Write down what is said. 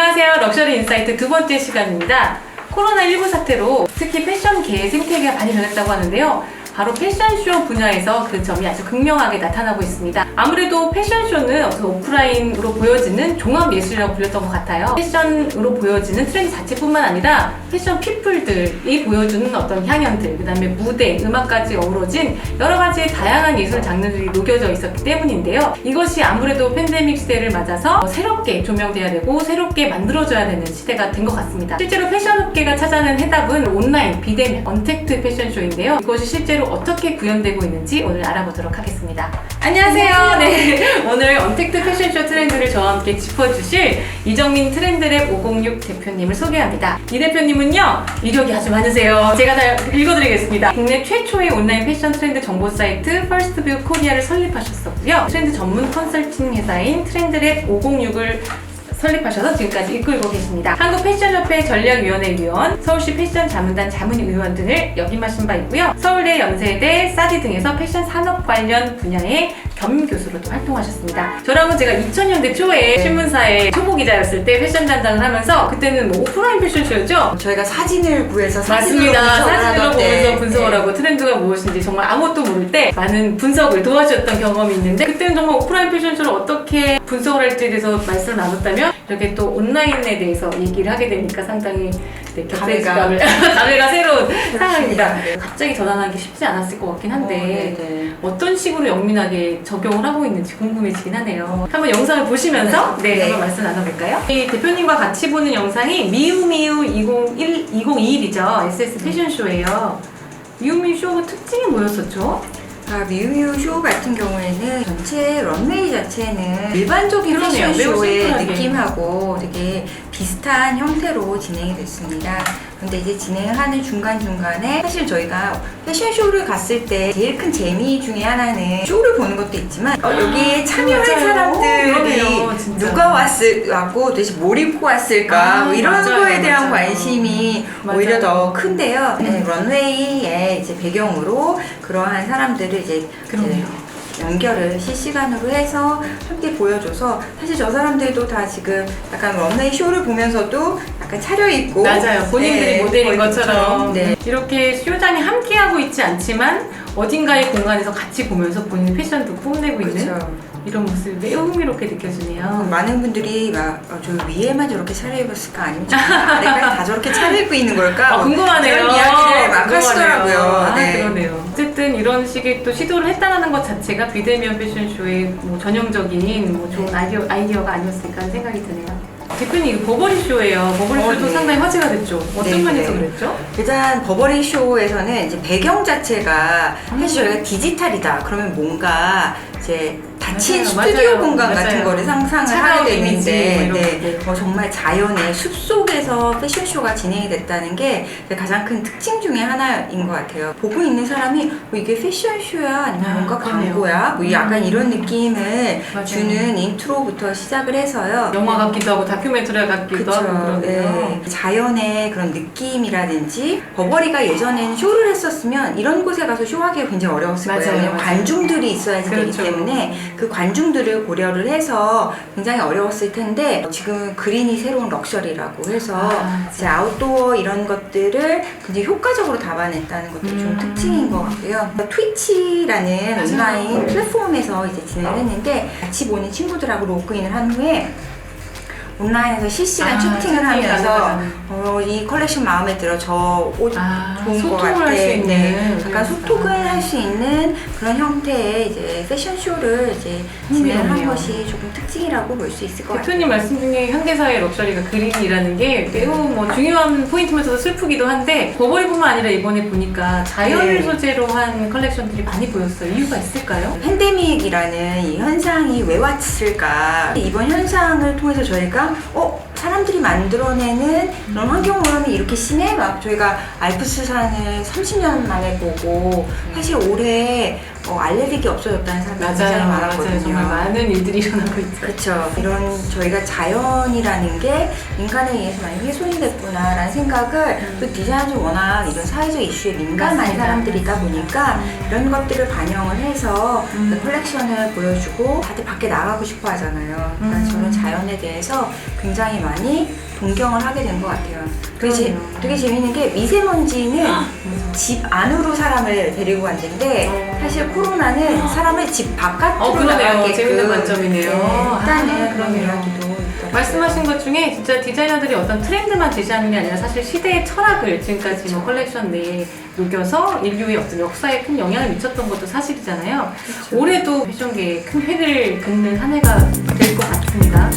안녕하세요. 럭셔리 인사이트 두 번째 시간입니다. 코로나19 사태로 특히 패션계의 생태계가 많이 변했다고 하는데요. 바로 패션쇼 분야에서 그 점이 아주 극명하게 나타나고 있습니다. 아무래도 패션쇼는 오프라인으로 보여지는 종합예술이라고 불렸던 것 같아요. 패션으로 보여지는 트렌드 자체뿐만 아니라 패션 피플들이 보여주는 어떤 향연들, 그 다음에 무대, 음악까지 어우러진 여러 가지 다양한 예술 장르들이 녹여져 있었기 때문인데요. 이것이 아무래도 팬데믹 시대를 맞아서 새롭게 조명돼야 되고 새롭게 만들어져야 되는 시대가 된 것 같습니다. 실제로 패션업계가 찾아낸 해답은 온라인, 비대면, 언택트 패션쇼인데요. 이것이 실제로 어떻게 구현되고 있는지 오늘 알아보도록 하겠습니다. 안녕하세요. 네, 오늘 언택트 패션쇼 트렌드를 저와 함께 짚어주실 이정민 트렌드랩 506 대표님을 소개합니다. 이 대표님은요, 이력이 아주 많으세요. 제가 다 읽어드리겠습니다. 국내 최초의 온라인 패션 트렌드 정보 사이트 퍼스트뷰 코리아를 설립하셨었고요. 트렌드 전문 컨설팅 회사인 트렌드랩 506을 설립하셔서 지금까지 이끌고 계십니다. 한국패션협회 전략위원회 위원, 서울시 패션 자문단 자문위원 등을 역임하신 바 있고요. 서울대, 연세대, 사디 등에서 패션 산업 관련 분야의 겸임교수로도 활동하셨습니다. 저랑은 제가 2000년대 초에 신문사의 초보기자였을 때 패션 담당을 하면서 그때는 뭐 오프라인 패션쇼였죠? 저희가 사진을 구해서 맞습니다. 사진으로 보면서 분석을 네. 하고 트렌드가 무엇인지 정말 아무것도 모를 때 많은 분석을 도와주셨던 경험이 있는데, 그때는 정말 오프라인 패션쇼를 어떻게 분석을 할지에 대해서 말씀을 나눴다면 이렇게 또 온라인에 대해서 얘기를 하게 되니까 상당히 감회가 새로운 상황입니다. 갑자기 전환하기 쉽지 않았을 것 같긴 한데 어떤 식으로 영민하게 적용을 하고 있는지 궁금해지긴 하네요. 한번 영상을 보시면서 한번 말씀 나눠볼까요? 이 대표님과 같이 보는 영상이 미우미우 2021이죠. SS 패션쇼예요. 미우미우 쇼가 특징이 뭐였었죠? 미우미우 쇼 같은 경우에는 전체 런웨이 자체는 일반적인 패션쇼의 느낌하고 되게 비슷한 형태로 진행이 됐습니다. 근데 이제 진행하는 중간중간에 사실 저희가 패션쇼를 갔을 때 제일 큰 재미 중에 하나는 쇼를 보는 것도 있지만 여기에 참여할 사람들이 누가 왔고 도대체 뭘 입고 왔을까 뭐 이런 거에 대한 관심이 오히려 더 큰데요. 런웨이의 이제 배경으로 그러한 사람들을 이제 연결을 실시간으로 해서 함께 보여줘서 사실 저 사람들도 다 지금 약간 런웨이 쇼를 보면서도 약간 차려입고 맞아요. 본인들이 모델인 것처럼 이렇게 쇼장에 함께하고 있지 않지만 어딘가의 공간에서 같이 보면서 본인 패션도 뽐내고 있는 이런 모습이 매우 흥미롭게 느껴지네요. 많은 분들이 저 위에만 저렇게 차려입었을까 아니면 아래까지 다 저렇게 차려입고 있는 걸까? 궁금하네요. 그런 이야기를 막 하시더라고요. 그러네요. 어쨌든 이런 식의 또 시도를 했다는 것 자체가 비대면 패션쇼의 뭐 전형적인 뭐 좋은 아이디어가 아니었을까 하는 생각이 드네요. 대표님, 이거 버버리 쇼예요. 버버리 쇼도 상당히 화제가 됐죠. 어떤 면에서 그랬죠? 일단 버버리 쇼에서는 이제 배경 자체가 사실 저희가 디지털이다. 그러면 뭔가 이제 닫힌 스튜디오 공간 같은 거를 상상을 하게 되는데 정말 자연의 숲속에서 패션쇼가 진행이 됐다는 게 가장 큰 특징 중에 하나인 것 같아요. 보고 있는 사람이 이게 패션쇼야 아니면 뭔가 광고야 뭐 약간 이런 느낌을 주는 인트로부터 시작을 해서요. 영화 같기도 하고 다큐멘터리 같기도 하고 그러네요. 자연의 그런 느낌이라든지 버버리가 예전에는 쇼를 했었으면 이런 곳에 가서 쇼하기가 굉장히 어려웠을 거예요. 관중들이 있어야지 되기 때문에 그 관중들을 고려를 해서 굉장히 어려웠을 텐데 지금 그린이 새로운 럭셔리라고 해서 이제 아웃도어 이런 것들을 굉장히 효과적으로 담아냈다는 것도 좀 특징인 것 같고요. 트위치라는 온라인 플랫폼에서 이제 진행을 했는데 같이 보는 친구들하고 로그인을 한 후에 온라인에서 실시간 채팅을 하면서 이 컬렉션 마음에 들어, 저 옷 좋은 것 같아. 약간 소통을 할 수 있는 그런 형태의 이제 패션쇼를 이제 진행한 것이 조금 특징이라고 볼 수 있을 것 같아요. 대표님 말씀 중에 현대사의 럭셔리가 그린이라는 게 매우 뭐 중요한 포인트면서도 슬프기도 한데 버버리뿐만 아니라 이번에 보니까 자연을 소재로 한 컬렉션들이 많이 보였어요. 이유가 있을까요? 팬데믹이라는 이 현상이 왜 왔을까? 이번 현상을 통해서 저희가 사람들이 만들어내는 그런 환경 오염이 이렇게 심해? 막 저희가 알프스산을 30년 만에 보고 사실 올해 알레르기 없어졌다는 사람들이 굉장히 많았거든요. 정말 많은 일들이 일어나고 있죠. 그렇죠. 이런 저희가 자연이라는 게 인간에 의해서 많이 훼손이 됐구나라는 생각을 또 디자이너들이 워낙 이런 사회적 이슈에 민감한 사람들이다 보니까 이런 것들을 반영을 해서 컬렉션을 보여주고 다들 밖에 나가고 싶어 하잖아요. 그러니까 저는 자연에 대해서 굉장히 많이 동경을 하게 된 것 같아요. 그러네요. 되게 재밌는 게 미세먼지는 집 안으로 사람을 데리고 갔는데 사실 코로나는 사람을 집 바깥으로 그러네요. 나가게끔 재밌는 관점이네요. 했다는 그런 그러네요. 이야기도 있더라고요. 말씀하신 것 중에 진짜 디자이너들이 어떤 트렌드만 제시하는 게 아니라 사실 시대의 철학을 지금까지 뭐 컬렉션 내에 녹여서 인류의 어떤 역사에 큰 영향을 미쳤던 것도 사실이잖아요. 올해도 패션계에 큰 획을 긋는 한 해가 될 것 같습니다.